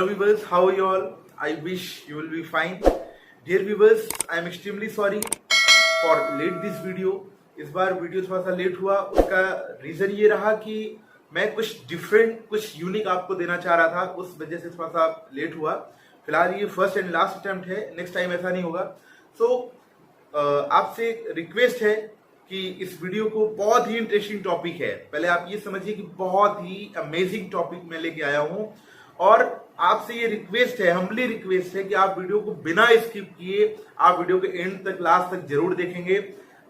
Hello viewers, how are you all? I wish you will be fine. Dear viewers, I am extremely sorry for late this video. इस बार video थोड़ा सा late हुआ, उसका reason ये रहा कि मैं कुछ डिफरेंट, कुछ यूनिक आपको देना चाह रहा था, उस वजह से थोड़ा सा लेट हुआ। फिलहाल ये फर्स्ट एंड लास्ट अटेम्प्ट है, नेक्स्ट टाइम ऐसा नहीं होगा। आपसे रिक्वेस्ट है कि इस वीडियो को, बहुत ही इंटरेस्टिंग टॉपिक है, पहले आप ये समझिए कि बहुत ही अमेजिंग टॉपिक मैं लेके आया हूं और आपसे ये रिक्वेस्ट है, हम्बली रिक्वेस्ट है कि आप वीडियो को बिना स्किप किए आप वीडियो के एंड तक, लास्ट तक जरूर देखेंगे।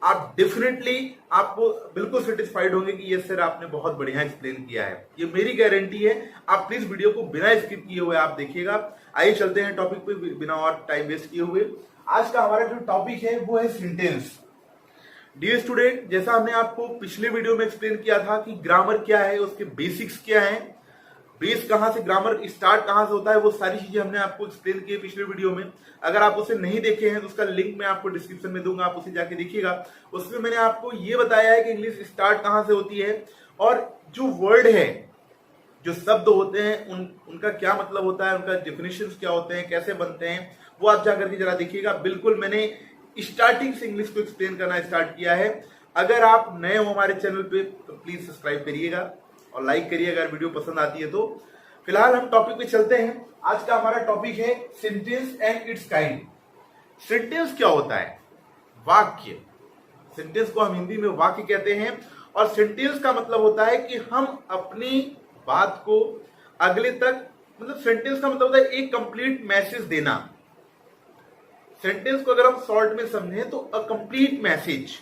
आप डेफिनेटली आपको बिल्कुल सेटिस्फाइड होंगे कि ये सर आपने बहुत बढ़िया एक्सप्लेन किया है, ये मेरी गारंटी है। आप प्लीज वीडियो को बिना स्किप किए हुए आप देखिएगा। आइए चलते हैं टॉपिक पे बिना और टाइम वेस्ट किए हुए। आज का हमारा जो टॉपिक है वो है सेंटेंस। डियर स्टूडेंट, जैसा हमने आपको पिछले वीडियो में एक्सप्लेन किया था कि ग्रामर क्या है, उसके बेसिक्स क्या है, बेस कहां से, ग्रामर स्टार्ट कहां से होता है, वो सारी चीजें हमने आपको एक्सप्लेन की पिछले वीडियो में। अगर आप उसे नहीं देखे हैं तो उसका लिंक मैं आपको डिस्क्रिप्शन में दूंगा, आप उसे जाके देखिएगा। उसमें मैंने आपको ये बताया है कि इंग्लिश स्टार्ट कहां से होती है और जो वर्ड है, जो शब्द होते हैं, उनका क्या मतलब होता है, उनका डेफिनेशंस क्या होते हैं, कैसे बनते हैं, वो आप जाकर के जरा देखिएगा। बिल्कुल मैंने स्टार्टिंग से इंग्लिश को एक्सप्लेन करना स्टार्ट किया है। अगर आप नए हो हमारे चैनल पे तो प्लीज सब्सक्राइब करिएगा और लाइक करिए अगर वीडियो पसंद आती है तो। फिलहाल हम टॉपिक पे चलते हैं। आज का हमारा टॉपिक है sentence and it's kind. Sentence क्या होता है? वाक्य। सेंटेंस को हम हिंदी में वाक्य कहते हैं और सेंटेंस का मतलब होता है कि हम अपनी बात को अगले तक, मतलब सेंटेंस का मतलब होता है एक कंप्लीट मैसेज देना। सेंटेंस को अगर हम शॉर्ट में समझें तो अ कंप्लीट मैसेज।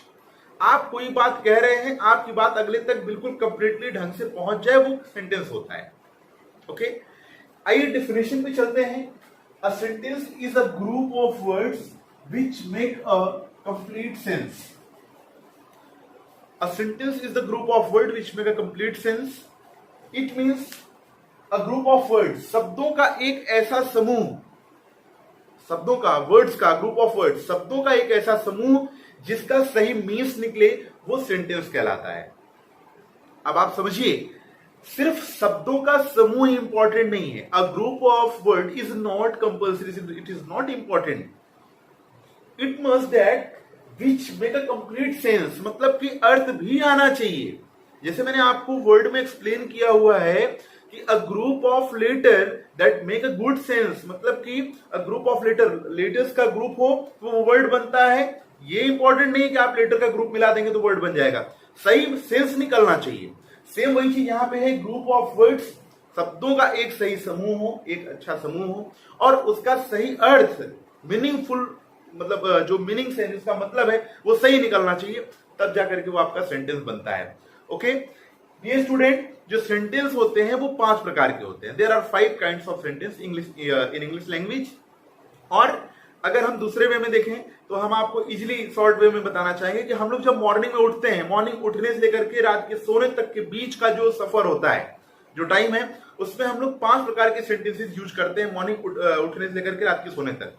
आप कोई बात कह रहे हैं, आपकी बात अगले तक बिल्कुल कंप्लीटली ढंग से पहुंच जाए, वो सेंटेंस होता है। ओके, आइए डेफिनेशन पे चलते हैं। A sentence is a group of words which make a complete sense. A sentence is the group of word which make a complete sense. It means a group of words, शब्दों का एक ऐसा समूह, शब्दों का, वर्ड्स का, group of words, शब्दों का एक ऐसा समूह जिसका सही मीन्स निकले, वो सेंटेंस कहलाता है। अब आप समझिए, सिर्फ शब्दों का समूह इंपॉर्टेंट नहीं है। अ group of word is not compulsory, it is not important, it must that which make a complete sense, मतलब कि अर्थ भी आना चाहिए। जैसे मैंने आपको वर्ड में एक्सप्लेन किया हुआ है कि a group of letter that make a good sense, मतलब कि अ ग्रुप ऑफ लेटर्स का ग्रुप हो तो वो वर्ड बनता है। ये इंपॉर्टेंट नहीं है कि आप लेटर का ग्रुप मिला देंगे तो वर्ड बन जाएगा, सही सेंस निकलना चाहिए। सेम वही चीज यहां पे है, ग्रुप ऑफ वर्ड्स, शब्दों का एक सही समूह हो, एक अच्छा समूह हो और उसका सही अर्थ, मीनिंगफुल, मतलब जो मीनिंग है, जिसका मतलब है वो सही निकलना चाहिए, तब जाकर के वो आपका सेंटेंस बनता है। ओके डियर स्टूडेंट, जो सेंटेंस होते हैं वो 5 प्रकार के होते हैं। There are 5 kinds of sentence in English language. और अगर हम दूसरे वे में देखें तो हम आपको इजीली शॉर्ट वे में बताना चाहेंगे कि हम लोग जब मॉर्निंग में उठते हैं, मॉर्निंग उठने से लेकर के रात के सोने तक के बीच का जो सफर होता है, जो टाइम है, उसमें हम लोग 5 प्रकार के सेंटेंसेस यूज करते हैं मॉर्निंग उठने से लेकर के रात के सोने तक।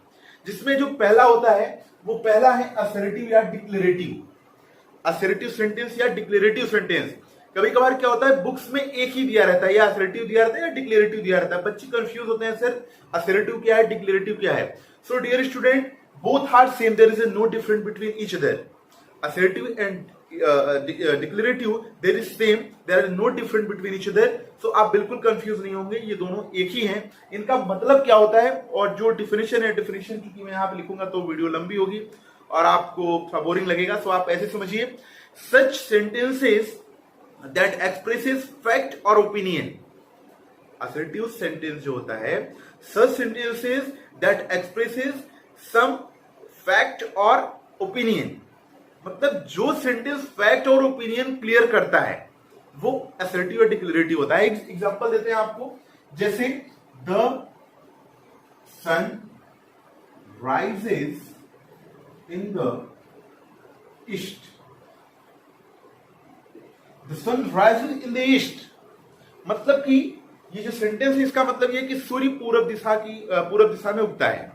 जिसमें जो पहला होता है वो पहला है असर्टिव या डिक्लेरेटिव। असर्टिव सेंटेंस या डिक्लेरेटिव सेंटेंस। कभी कभार क्या होता है, बुक्स में एक ही दिया रहता है, या असर्टिव दिया रहता है या डिक्लेरेटिव दिया रहता है। बच्चे कंफ्यूज होते हैं, सर असर्टिव क्या है, डिक्लेरेटिव क्या है। So dear student, both are same, there is no difference between each other. Assertive and declarative, there is same, there is no difference between each other. So आप बिल्कुल confuse नहीं होंगे, ये दोनों एक ही हैं। इनका मतलब क्या होता है और जो डिफिनेशन है, डिफिनेशन क्योंकि मैं यहाँ पे लिखूंगा तो वीडियो लंबी होगी और आपको थोड़ा बोरिंग लगेगा, सो आप ऐसे समझिए, such sentences that expresses fact और ओपिनियन। असर्टिव सेंटेंस जो होता है, such sentences that expresses some fact और ओपिनियन, मतलब जो सेंटेंस फैक्ट और ओपिनियन क्लियर करता है वो असर्टिव और डिक्लेरेटिव होता है। एग्जांपल देते हैं आपको, जैसे the sun rises in the east. The sun rises in the east, मतलब कि ये जो सेंटेंस है इसका मतलब ये कि सूर्य पूर्व दिशा में उगता है।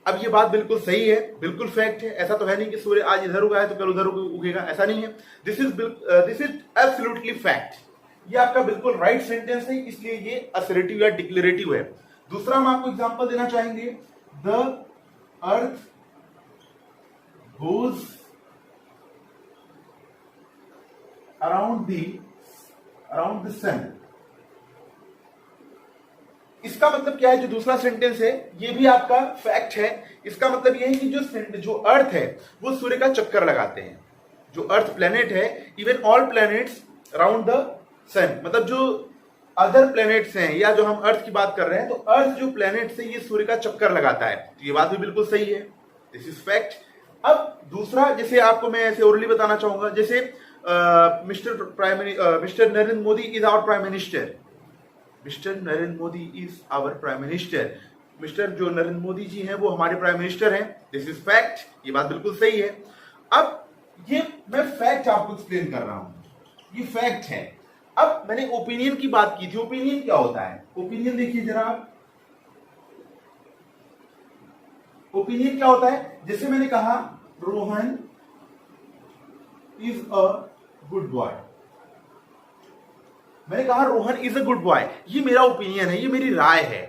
अब ये बात बिल्कुल सही है, बिल्कुल फैक्ट है। ऐसा तो है नहीं कि सूर्य आज इधर उगा है तो कल उधर उगेगा, ऐसा नहीं है। This is absolutely fact. ये आपका बिल्कुल राइट सेंटेंस है, इसलिए ये असर्टिव या डिक्लेरेटिव है। दूसरा हम आपको एग्जांपल देना चाहेंगे, the earth goes around the sun. इसका मतलब क्या है, जो दूसरा सेंटेंस है ये भी आपका फैक्ट है। इसका मतलब ये है कि जो अर्थ है वो सूर्य का चक्कर लगाते हैं। जो अर्थ प्लेनेट है, even all planets around the sun, मतलब जो अदर प्लैनेट्स हैं या जो हम अर्थ की बात कर रहे हैं, तो अर्थ जो प्लैनेट्स है ये सूर्य का चक्कर लगाता है। तो ये बात भी बिल्कुल सही है, दिस इज फैक्ट। अब दूसरा, जैसे आपको मैं ऐसे ओरली बताना चाहूंगा, जैसे mister Narendra Modi is our prime minister. Mister Narendra Modi is our prime minister. Mister जो नरेंद्र मोदी जी हैं वो हमारे प्राइम मिनिस्टर हैं, दिस इज फैक्ट, ये बात बिल्कुल सही है। अब ये मैं फैक्ट आपको एक्सप्लेन कर रहा हूं, ये फैक्ट है। अब मैंने ओपिनियन की बात की थी, ओपिनियन क्या होता है? ओपिनियन देखिए जरा आप, ओपिनियन क्या होता है? जैसे मैंने कहा Rohan is a good boy, मैंने कहा Rohan is a good boy, ये मेरा ओपिनियन है, ये मेरी राय है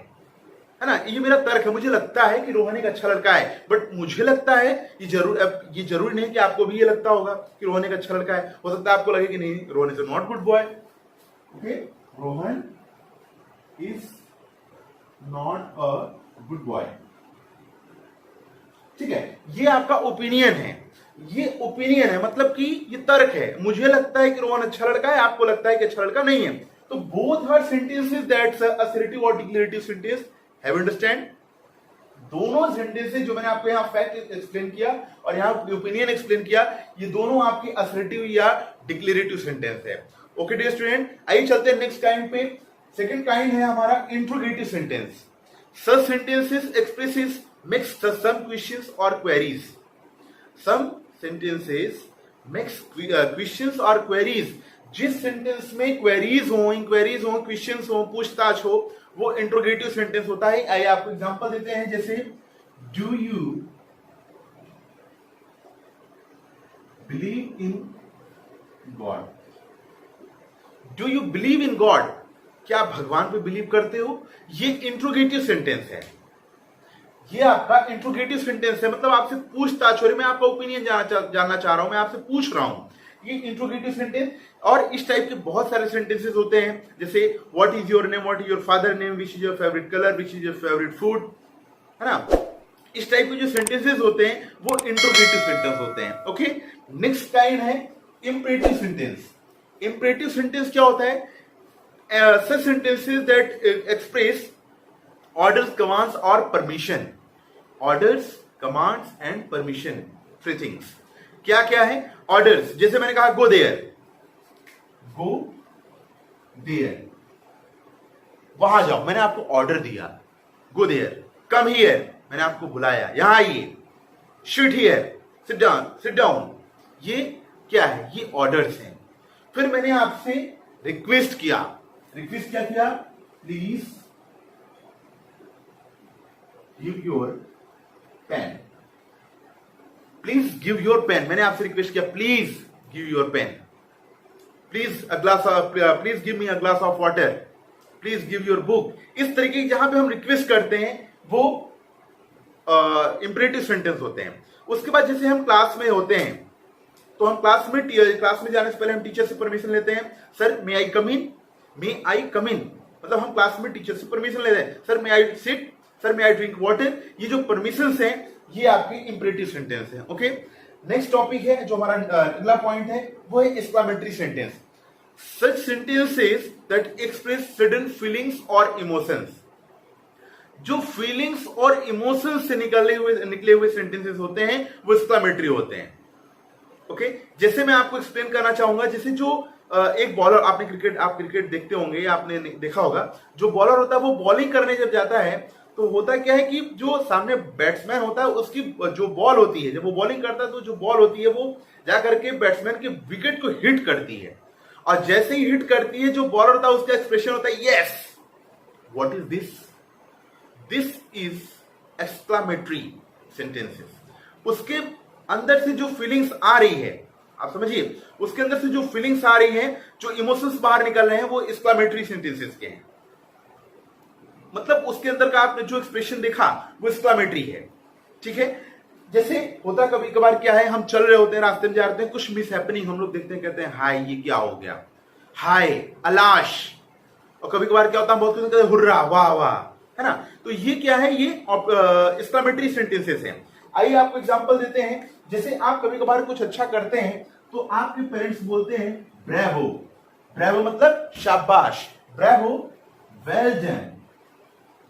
ना, ये मेरा तर्क है। मुझे लगता है कि रोहन एक अच्छा लड़का है, बट मुझे लगता है ये जरूरी नहीं कि आपको भी ये लगता होगा कि रोहन एक अच्छा लड़का है। हो सकता है आपको लगे कि नहीं, Rohan is not good boy. Okay, Rohan is not a good boy, ठीक है, ये आपका ओपिनियन है। ये ओपिनियन है मतलब कि ये तर्क है। मुझे लगता है कि रोहन अच्छा लड़का है, आपको लगता है कि अच्छा लड़का नहीं है। तो both are sentences that's assertive और डिक्लेरेटिव सेंटेंस, हैव अंडरस्टैंड? दोनों सेंटेंसेस जो मैंने आपको यहां फैक्ट एक्सप्लेन किया और यहां ओपिनियन एक्सप्लेन किया, ये दोनों आपकी असर्टिव या डिक्लेरेटिव सेंटेंस है। ओके डियर स्टूडेंट, आइए चलते हैं नेक्स्ट काइंड पे। सेकंड काइंड है हमारा interrogative sentence. Such sentences expresses mix some questions or queries. Some sentences mix questions or queries. जिस सेंटेंस में क्वेरीज हो, इंक्वायरीज हो, क्वेश्चंस हो, पूछताछ हो, वो इंट्रोगेटिव सेंटेंस होता है। आइए आपको एग्जांपल देते हैं, जैसे do you believe in God? Do you believe in God? क्या आप भगवान पे बिलीव करते हो? ये इंट्रोगेटिव सेंटेंस है, ये आपका इंट्रोगेटिव सेंटेंस है, मतलब आपसे पूछताछ हो रही, मैं आपका ओपिनियन जानना चाह रहा हूं, मैं आपसे पूछ रहा हूं, ये इंट्रोगेटिव सेंटेंस। और इस टाइप के बहुत सारे सेंटेंसेस होते हैं, जैसे what is your name, what is your father name, which is your favourite colour, which is your favourite food, है ना। इस टाइप के जो सेंटेंसेस होते हैं वो इंट्रोगेटिव सेंटेंस होते हैं। ओके, नेक्स्ट काइंड है इंपरेटिव सेंटेंस। इंपरेटिव सेंटेंस क्या होता है? Such sentences that express orders, commands और permission. Orders, commands and permission, three things. क्या क्या है? ऑर्डर्स, जैसे मैंने कहा गो देयर, गो देयर, वहां जाओ, मैंने आपको ऑर्डर दिया, गो देयर। कम हियर, मैंने आपको बुलाया, यहां आइए। Sit here, sit down, sit down, ये क्या है? ये ऑर्डर्स हैं। फिर मैंने आपसे रिक्वेस्ट किया, रिक्वेस्ट क्या किया? Please give your pen, please give your pen, मैंने आपसे रिक्वेस्ट किया, please give your pen, please a glass of, please give me a glass of water, please give your book. इस तरीके की जहां पे हम रिक्वेस्ट करते हैं वो इंपरेटिव सेंटेंस होते हैं। उसके बाद जैसे हम क्लास में होते हैं, तो हम क्लास में जाने से पहले हम टीचर से परमिशन लेते हैं, सर मे आई कम इन, मे आई कम इन, मतलब हम क्लास में टीचर से परमिशन लेते हैं, sir may I sit, sir may I drink water. ये जो परमिशंस हैं ये आपकी इंपरेटिव सेंटेंस है। ओके, नेक्स्ट टॉपिक है जो हमारा अगला पॉइंट है, वो है exclamatory sentence. Such sentences that express sudden feelings और इमोशंस। जो फीलिंग्स और इमोशंस से निकले हुए सेंटेंसेस होते हैं वो एक्सक्लेमेटरी होते हैं। ओके, जैसे मैं आपको एक्सप्लेन करना चाहूंगा, जैसे जो एक बॉलर, आप क्रिकेट देखते होंगे, आपने देखा होगा, जो बॉलर होता है वो बॉलिंग करने जब जाता है तो होता क्या है कि जो सामने बैट्समैन होता है उसकी जो बॉल होती है, जब वो बॉलिंग करता है तो जो बॉल होती है वो जाकर के बैट्समैन के विकेट को हिट करती है, और जैसे ही हिट करती है जो बॉलर होता है उसका एक्सप्रेशन होता है yes, what is this, this is exclamatory sentences. उसके अंदर से जो फीलिंग्स आ रही है, आप समझिए, उसके अंदर से जो फीलिंग्स आ रही हैं, जो इमोशंस बाहर निकल रहे हैं, वो एक्सक्लेमेटरी सेंटेंसेस के हैं। मतलब उसके अंदर का आपने जो एक्सप्रेशन देखा वो एक्सक्लामेटरी है, ठीक है। जैसे होता कभी कभार क्या है, हम चल रहे होते हैं, रास्ते में जा रहे हैं, कुछ मिस हैपनिंग हम लोग देखते हैं, कहते हैं हाय ये क्या हो गया, हाय अलाश। और कभी कभार क्या होता है, बहुत कहते हैं हुर्रा वाह वाह, है ना। तो ये क्या है, ये एक्सक्लामेटरी सेंटेंसेस हैं। आइए आपको एग्जांपल देते हैं। जैसे आप कभी कभार कुछ अच्छा करते हैं तो आपके पेरेंट्स बोलते हैं ब्रेवो। ब्रेवो मतलब शाबाश, bravo well done,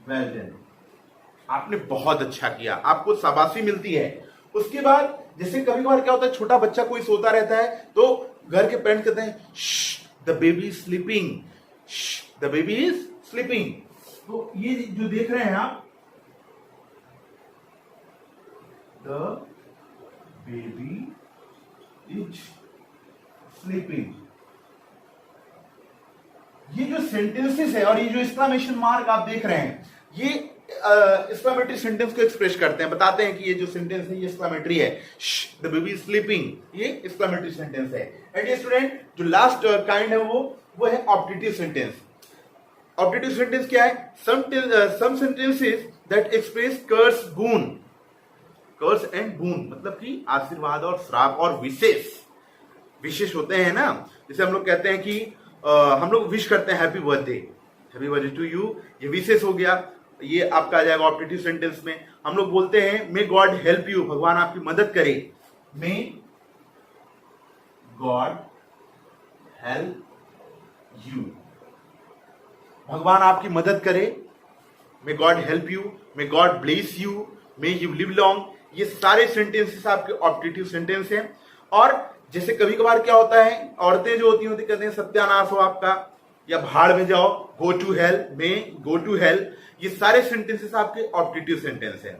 well done, आपने बहुत अच्छा किया, आपको शाबाशी मिलती है। उसके बाद जैसे कभी कभार क्या होता है, छोटा बच्चा कोई सोता रहता है तो घर के पेरेंट्स कहते हैं the baby is sleeping, the baby is sleeping. तो ये जो देख रहे हैं आप, द बेबी इज स्लीपिंग, ये जो सेंटेंसेस है और ये जो एक्सक्लेमेशन मार्क आप देख रहे हैं, ये एक्सक्लेमेटरी सेंटेंस को एक्सप्रेस करते हैं, बताते हैं कि ये जो सेंटेंस है ये एक्सक्लेमेटरी है। द बेबी इज स्लीपिंग, ये एक्सक्लेमेटरी सेंटेंस है। एंड ये स्टूडेंट जो लास्ट काइंड है वो है ऑब्जेक्टिव सेंटेंस। ऑब्जेक्टिव सेंटेंस क्या है, some sentences that express curse boon, curse and boon मतलब कि आशीर्वाद और श्राप और विशेष होते हैं ना। जैसे हम लोग कहते हैं कि हम लोग विश करते हैं हैप्पी बर्थडे टू यू, ये विशेष हो गया, ये आपका आ जाएगा ऑब्जेक्टिव सेंटेंस में। हम लोग बोलते हैं मे गॉड हेल्प यू, भगवान आपकी मदद करे, मे गॉड हेल्प यू, भगवान आपकी मदद करे, may God help you, may God bless you, may you live long, ये सारे सेंटेंसेस आपके ऑब्जेक्टिव सेंटेंस हैं। और जैसे कभी कभार क्या होता है, औरतें जो होती कहते हैं सत्यानाश हो आपका, या भाड़ में जाओ, गो टू हेल, में गो टू हेल, ये सारे सेंटेंसेस आपके ऑब्जेक्टिव सेंटेंस हैं।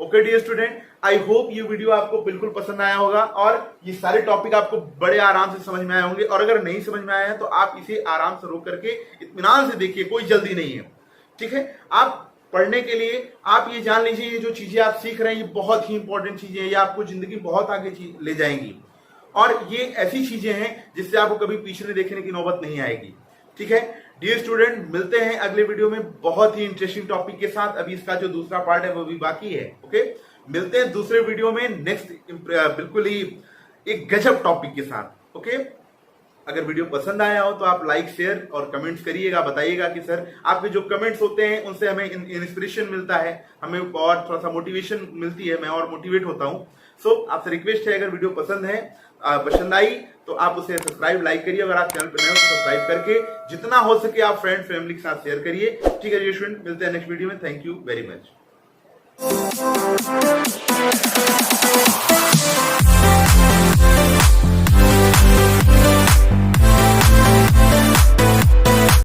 Okay dear student, I hope ये वीडियो आपको बिल्कुल पसंद आया होगा और ये सारे टॉपिक आपको बड़े आराम से समझ में आए होंगे। और अगर नहीं समझ में आया है तो आप इसे आराम से रोक करके इत्मीनान से देखिए, कोई जल्दी नहीं है, ठीक है। आप पढ़ने के लिए आप ये जान लीजिए, ये जो चीजें आप सीख रहे हैं ये बहुत ही इंपॉर्टेंट चीजें हैं, ये आपको जिंदगी बहुत आगे ले जाएंगी। और ये ऐसी चीजें हैं जिससे आपको कभी पीछे देखने की नौबत नहीं आएगी, ठीक है। डियर स्टूडेंट, मिलते हैं अगले वीडियो में बहुत ही इंटरेस्टिंग टॉपिक के साथ। अभी इसका जो दूसरा पार्ट है वो भी बाकी है। ओके, मिलते हैं दूसरे वीडियो में नेक्स्ट बिल्कुल ही एक गजब टॉपिक के साथ। ओके, अगर वीडियो पसंद आया हो तो आप लाइक शेयर और कमेंट्स करिएगा, बताइएगा कि सर आपके जो कमेंट्स होते हैं उनसे हमें इंस्पिरेशन मिलता है, हमें और थोड़ा सा मोटिवेशन मिलती है, मैं और मोटिवेट होता हूँ। सो आपसे रिक्वेस्ट है, अगर वीडियो पसंद आई तो आप उसे सब्सक्राइब लाइक करिए, अगर आप चैनल पर नए हो तो सब्सक्राइब करके जितना हो सके आप फ्रेंड फैमिली के साथ शेयर करिए, ठीक है स्टूडेंट। मिलते हैं नेक्स्ट वीडियो में। Thank you very much.